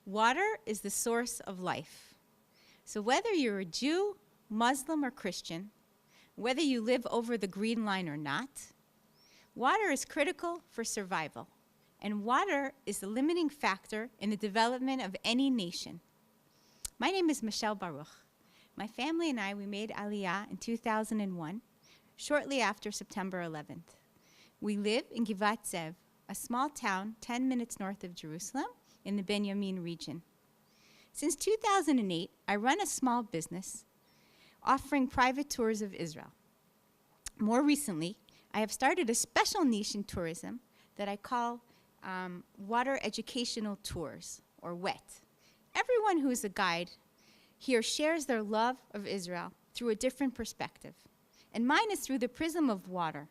Water is the source of life. So whether you're a Jew, Muslim, or Christian, whether you live over the green line or not, water is critical for survival. And water is the limiting factor in the development of any nation. My name is Michelle Baruch. My family and I, we made Aliyah in 2001, shortly after September 11th. We live in Givat Zev, a small town 10 minutes north of Jerusalem in the Benjamin region. Since 2008, I run a small business offering private tours of Israel. More recently, I have started a special niche in tourism that I call water educational tours, or WET. Everyone who is a guide here shares their love of Israel through a different perspective. And mine is through the prism of water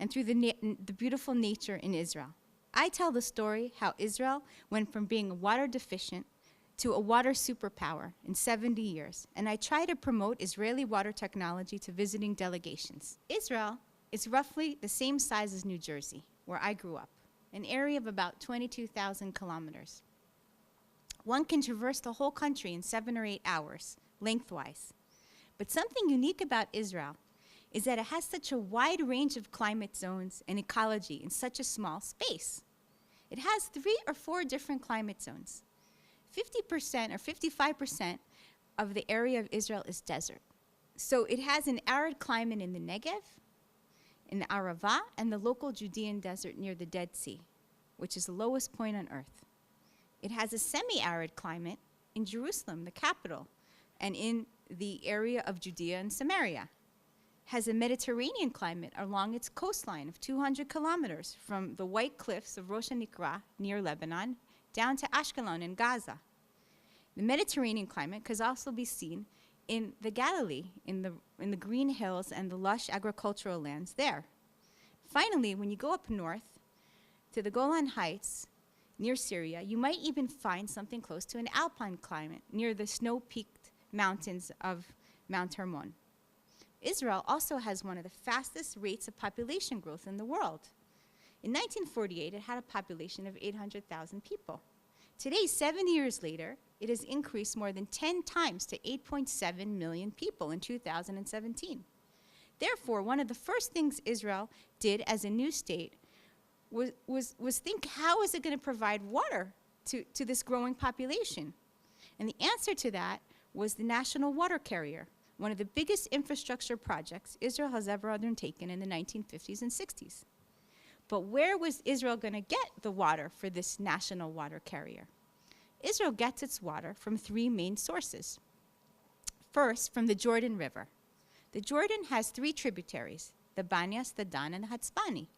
and through the beautiful nature in Israel. I tell the story how Israel went from being water deficient to a water superpower in 70 years, and I try to promote Israeli water technology to visiting delegations. Israel is roughly the same size as New Jersey, where I grew up, an area of about 22,000 kilometers. One can traverse the whole country in 7 or 8 hours, lengthwise. But something unique about Israel is that it has such a wide range of climate zones and ecology in such a small space. It has 3 or 4 different climate zones. 50% or 55% of the area of Israel is desert. So it has an arid climate in the Negev, in the Arava, and the local Judean desert near the Dead Sea, which is the lowest point on earth. It has a semi-arid climate in Jerusalem, the capital, and in the area of Judea and Samaria. Has a Mediterranean climate along its coastline of 200 kilometers from the white cliffs of Rosh HaNikra near Lebanon down to Ashkelon in Gaza. The Mediterranean climate can also be seen in the Galilee, in the green hills and the lush agricultural lands there. Finally, when you go up north to the Golan Heights near Syria, you might even find something close to an alpine climate near the snow-peaked mountains of Mount Hermon. Israel also has one of the fastest rates of population growth in the world. In 1948, it had a population of 800,000 people. Today, 70 years later, it has increased more than 10 times to 8.7 million people in 2017. Therefore, one of the first things Israel did as a new state was think, how is it going to provide water to this growing population? And the answer to that was the national water carrier, one of the biggest infrastructure projects Israel has ever undertaken in the 1950s and 60s. But where was Israel going to get the water for this national water carrier? Israel gets its water from 3 main sources. First, from the Jordan River. The Jordan has 3 tributaries, the Banyas, the Dan, and the Hatzbani.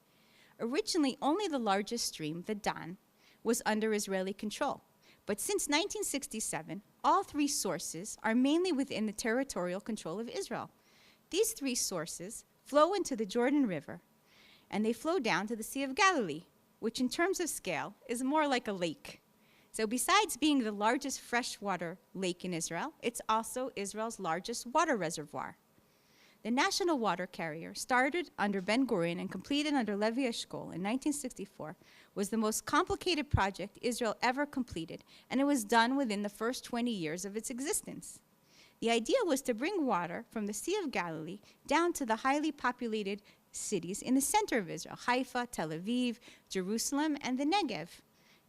Originally, only the largest stream, the Dan, was under Israeli control. But since 1967, all 3 sources are mainly within the territorial control of Israel. These 3 sources flow into the Jordan River, and they flow down to the Sea of Galilee, which in terms of scale is more like a lake. So besides being the largest freshwater lake in Israel, it's also Israel's largest water reservoir. The national water carrier, started under Ben-Gurion and completed under Levi Eshkol in 1964, was the most complicated project Israel ever completed, and it was done within the first 20 years of its existence. The idea was to bring water from the Sea of Galilee down to the highly populated cities in the center of Israel, Haifa, Tel Aviv, Jerusalem, and the Negev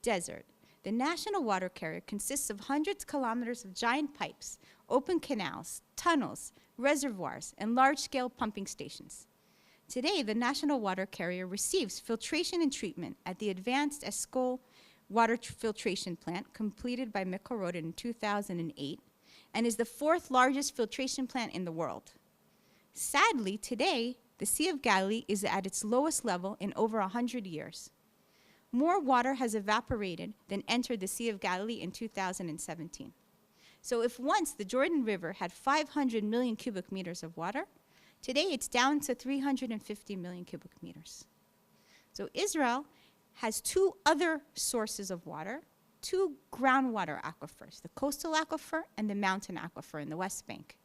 desert. The national water carrier consists of hundreds of kilometers of giant pipes, open canals, tunnels, reservoirs, and large-scale pumping stations. Today, the national water carrier receives filtration and treatment at the advanced Eshkol water filtration plant completed by Mekorot in 2008 and is the 4th largest filtration plant in the world. Sadly, today, the Sea of Galilee is at its lowest level in over 100 years. More water has evaporated than entered the Sea of Galilee in 2017. So if once the Jordan River had 500 million cubic meters of water, today it's down to 350 million cubic meters. So Israel has 2 other sources of water, 2 groundwater aquifers, the coastal aquifer and the mountain aquifer in the West Bank.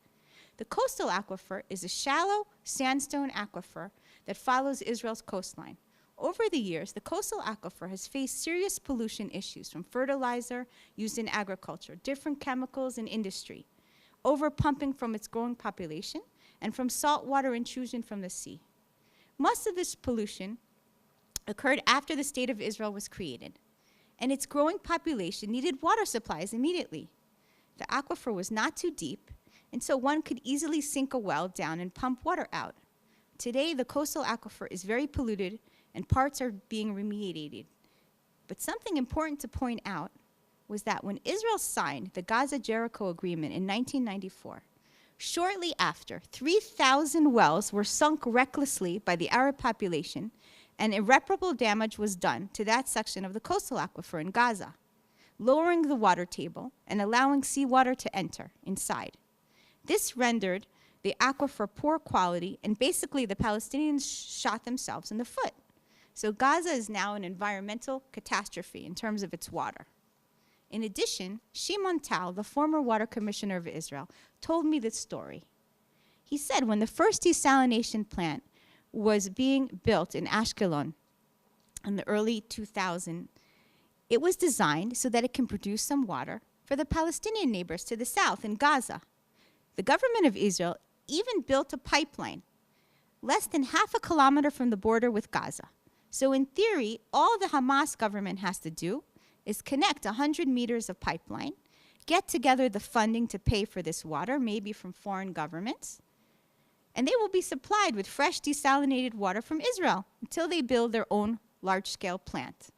The coastal aquifer is a shallow sandstone aquifer that follows Israel's coastline. Over the years, the coastal aquifer has faced serious pollution issues from fertilizer used in agriculture, different chemicals in industry, overpumping from its growing population, and from saltwater intrusion from the sea. Most of this pollution occurred after the State of Israel was created, and its growing population needed water supplies immediately. The aquifer was not too deep, and so one could easily sink a well down and pump water out. Today, the coastal aquifer is very polluted, and parts are being remediated. But something important to point out was that when Israel signed the Gaza-Jericho Agreement in 1994, shortly after, 3,000 wells were sunk recklessly by the Arab population, and irreparable damage was done to that section of the coastal aquifer in Gaza, lowering the water table and allowing seawater to enter inside. This rendered the aquifer poor quality, and basically the Palestinians shot themselves in the foot. So Gaza is now an environmental catastrophe in terms of its water. In addition, Shimon Tal, the former water commissioner of Israel, told me this story. He said when the first desalination plant was being built in Ashkelon in the early 2000s, it was designed so that it can produce some water for the Palestinian neighbors to the south in Gaza. The government of Israel even built a pipeline less than half a kilometer from the border with Gaza. So in theory, all the Hamas government has to do is connect 100 meters of pipeline, get together the funding to pay for this water, maybe from foreign governments, and they will be supplied with fresh desalinated water from Israel until they build their own large-scale plant.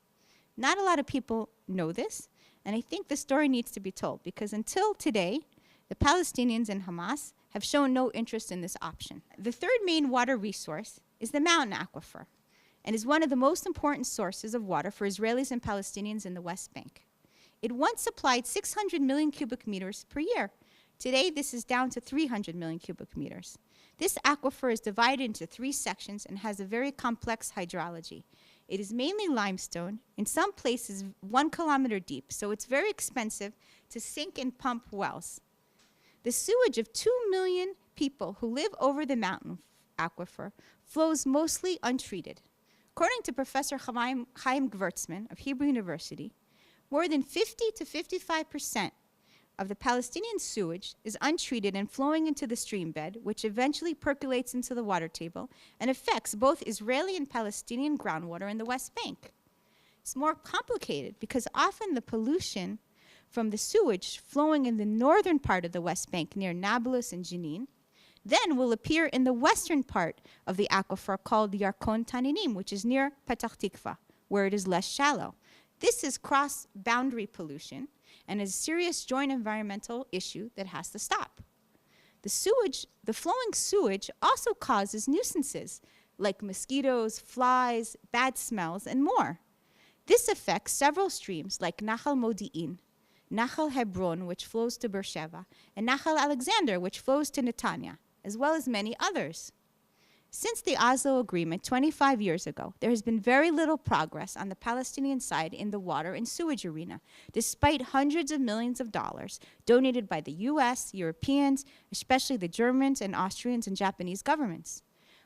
Not a lot of people know this, and I think the story needs to be told, because until today, the Palestinians and Hamas have shown no interest in this option. The third main water resource is the mountain aquifer, and is one of the most important sources of water for Israelis and Palestinians in the West Bank. It once supplied 600 million cubic meters per year. Today, this is down to 300 million cubic meters. This aquifer is divided into 3 sections and has a very complex hydrology. It is mainly limestone, in some places 1 kilometer deep, so it's very expensive to sink and pump wells. The sewage of 2 million people who live over the mountain aquifer flows mostly untreated. According to Professor Chaim Gewurtzman of Hebrew University, more than 50 to 55% of the Palestinian sewage is untreated and flowing into the stream bed, which eventually percolates into the water table and affects both Israeli and Palestinian groundwater in the West Bank. It's more complicated because often the pollution from the sewage flowing in the northern part of the West Bank near Nablus and Jenin then will appear in the western part of the aquifer called Yarkon Taninim, which is near Petah Tikva, where it is less shallow. This is cross-boundary pollution and is a serious joint environmental issue that has to stop. The flowing sewage also causes nuisances like mosquitoes, flies, bad smells, and more. This affects several streams like Nahal Modi'in, Nahal Hebron, which flows to Beersheba, and Nahal Alexander, which flows to Netanya, as well as many others. Since the Oslo Agreement 25 years ago, there has been very little progress on the Palestinian side in the water and sewage arena, despite hundreds of millions of dollars donated by the US, Europeans, especially the Germans and Austrians and Japanese governments.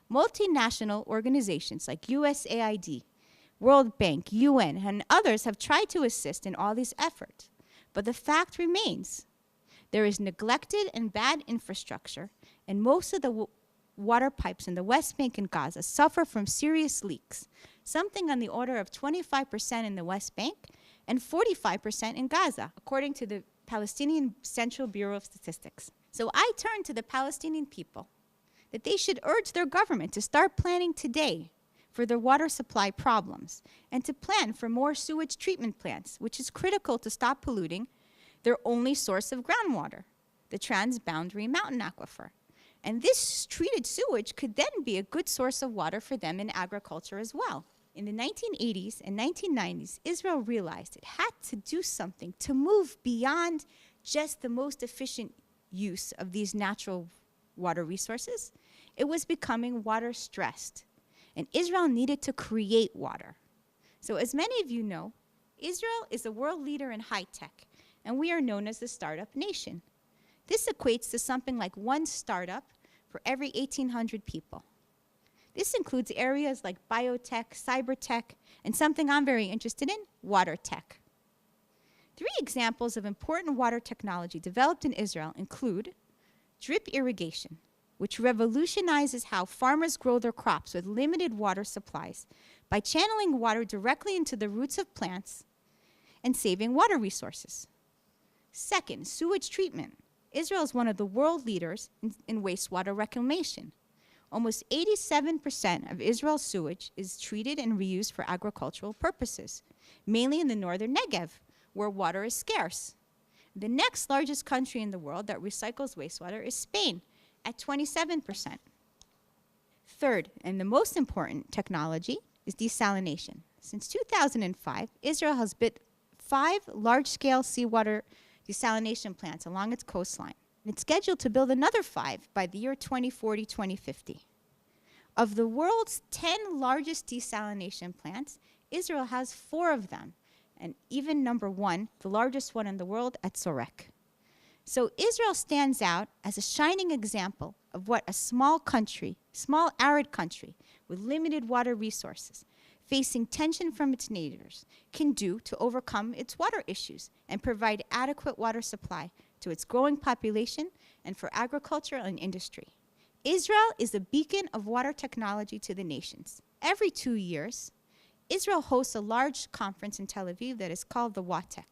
Multinational organizations like USAID, World Bank, UN, and others have tried to assist in all these efforts. But the fact remains, there is neglected and bad infrastructure, and most of the water pipes in the West Bank and Gaza suffer from serious leaks, something on the order of 25% in the West Bank and 45% in Gaza, according to the Palestinian Central Bureau of Statistics. So I turn to the Palestinian people that they should urge their government to start planning today for their water supply problems and to plan for more sewage treatment plants, which is critical to stop polluting their only source of groundwater, the transboundary mountain aquifer. And this treated sewage could then be a good source of water for them in agriculture as well. In the 1980s and 1990s, Israel realized it had to do something to move beyond just the most efficient use of these natural water resources. It was becoming water stressed, and Israel needed to create water. So as many of you know, Israel is a world leader in high tech, and we are known as the startup nation. This equates to something like 1 startup for every 1,800 people. This includes areas like biotech, cyber tech, and something I'm very interested in, water tech. 3 examples of important water technology developed in Israel include drip irrigation, which revolutionizes how farmers grow their crops with limited water supplies by channeling water directly into the roots of plants and saving water resources. Second, sewage treatment. Israel is one of the world leaders in wastewater reclamation. Almost 87% of Israel's sewage is treated and reused for agricultural purposes, mainly in the northern Negev, where water is scarce. The next largest country in the world that recycles wastewater is Spain, at 27%. Third, and the most important technology, is desalination. Since 2005, Israel has built 5 large-scale seawater desalination plants along its coastline. And it's scheduled to build another 5 by the year 2040-2050. Of the world's 10 largest desalination plants, Israel has 4 of them, and even number 1, the largest one in the world, at Sorek. So Israel stands out as a shining example of what a small country, small arid country with limited water resources, facing tension from its neighbors, can do to overcome its water issues and provide adequate water supply to its growing population and for agriculture and industry. Israel is a beacon of water technology to the nations. Every 2 years, Israel hosts a large conference in Tel Aviv that is called the WATEC.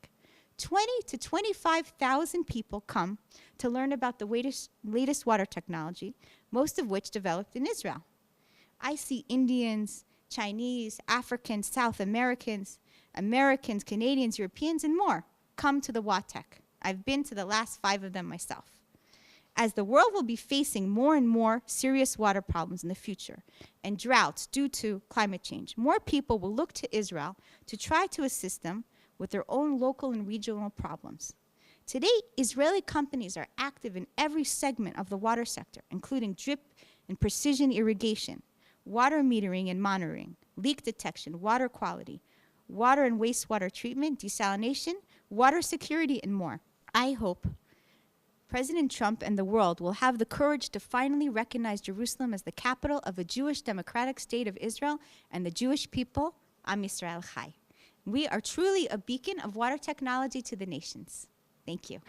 20 to 25,000 people come to learn about the latest water technology, most of which developed in Israel. I see Indians, Chinese, Africans, South Americans, Canadians, Europeans, and more come to the WATEC. I've been to the last 5 of them myself. As the world will be facing more and more serious water problems in the future and droughts due to climate change, more people will look to Israel to try to assist them with their own local and regional problems. Today, Israeli companies are active in every segment of the water sector, including drip and precision irrigation, water metering and monitoring, leak detection, water quality, water and wastewater treatment, desalination, water security, and more. I hope President Trump and the world will have the courage to finally recognize Jerusalem as the capital of a Jewish democratic state of Israel and the Jewish people, Am Yisrael Chai. We are truly a beacon of water technology to the nations. Thank you.